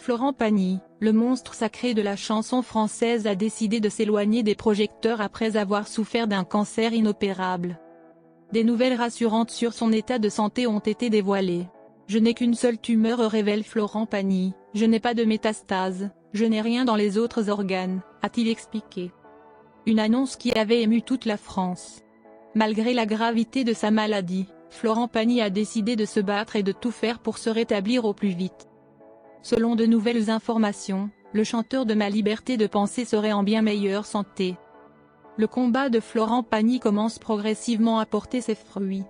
Florent Pagny, le monstre sacré de la chanson française, a décidé de s'éloigner des projecteurs après avoir souffert d'un cancer inopérable. Des nouvelles rassurantes sur son état de santé ont été dévoilées. « Je n'ai qu'une seule tumeur », révèle Florent Pagny, « je n'ai pas de métastase, je n'ai rien dans les autres organes », a-t-il expliqué. Une annonce qui avait ému toute la France. Malgré la gravité de sa maladie, Florent Pagny a décidé de se battre et de tout faire pour se rétablir au plus vite. Selon de nouvelles informations, le chanteur de Ma Liberté de Penser serait en bien meilleure santé. Le combat de Florent Pagny commence progressivement à porter ses fruits.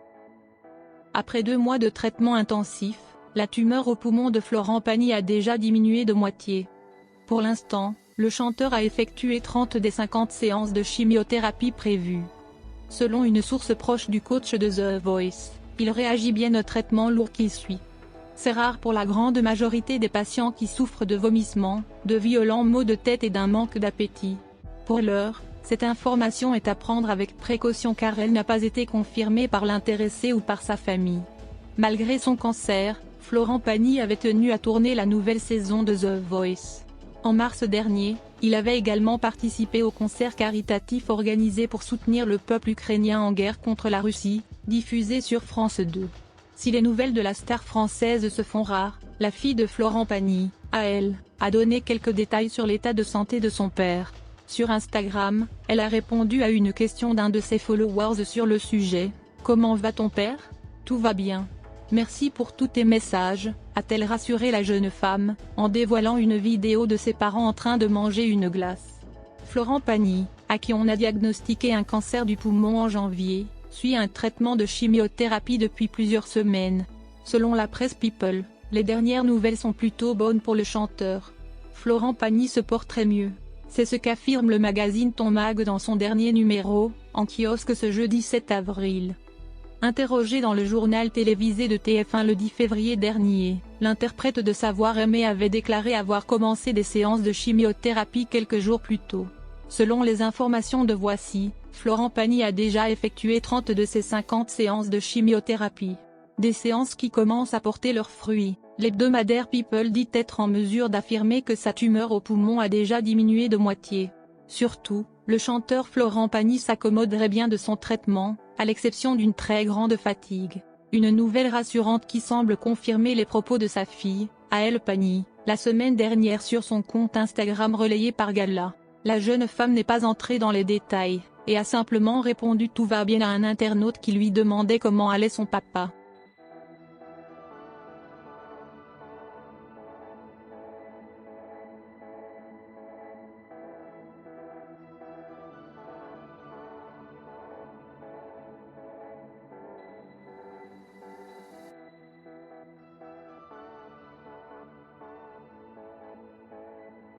Après 2 mois de traitement intensif, la tumeur au poumon de Florent Pagny a déjà diminué de moitié. Pour l'instant, le chanteur a effectué 30 des 50 séances de chimiothérapie prévues. Selon une source proche du coach de The Voice, il réagit bien au traitement lourd qu'il suit. C'est rare pour la grande majorité des patients qui souffrent de vomissements, de violents maux de tête et d'un manque d'appétit. Pour l'heure, cette information est à prendre avec précaution car elle n'a pas été confirmée par l'intéressé ou par sa famille. Malgré son cancer, Florent Pagny avait tenu à tourner la nouvelle saison de The Voice. En mars dernier, il avait également participé au concert caritatif organisé pour soutenir le peuple ukrainien en guerre contre la Russie, diffusé sur France 2. Si les nouvelles de la star française se font rares, la fille de Florent Pagny, elle, a donné quelques détails sur l'état de santé de son père. Sur Instagram, elle a répondu à une question d'un de ses followers sur le sujet. « Comment va ton père ? Tout va bien. Merci pour tous tes messages », a-t-elle rassuré la jeune femme, en dévoilant une vidéo de ses parents en train de manger une glace. Florent Pagny, à qui on a diagnostiqué un cancer du poumon en janvier, suit un traitement de chimiothérapie depuis plusieurs semaines. Selon la presse People, les dernières nouvelles sont plutôt bonnes pour le chanteur. Florent Pagny se porterait mieux. C'est ce qu'affirme le magazine Ton Mag dans son dernier numéro, en kiosque ce jeudi 7 avril. Interrogé dans le journal télévisé de TF1 le 10 février dernier, l'interprète de Savoir Aimer avait déclaré avoir commencé des séances de chimiothérapie quelques jours plus tôt. Selon les informations de Voici, Florent Pagny a déjà effectué 30 de ses 50 séances de chimiothérapie. Des séances qui commencent à porter leurs fruits. L'hebdomadaire People dit être en mesure d'affirmer que sa tumeur au poumon a déjà diminué de moitié. Surtout, le chanteur Florent Pagny s'accommoderait bien de son traitement, à l'exception d'une très grande fatigue. Une nouvelle rassurante qui semble confirmer les propos de sa fille, Aëlle Pagny, la semaine dernière sur son compte Instagram relayé par Gala. La jeune femme n'est pas entrée dans les détails, et a simplement répondu « Tout va bien » à un internaute qui lui demandait comment allait son papa.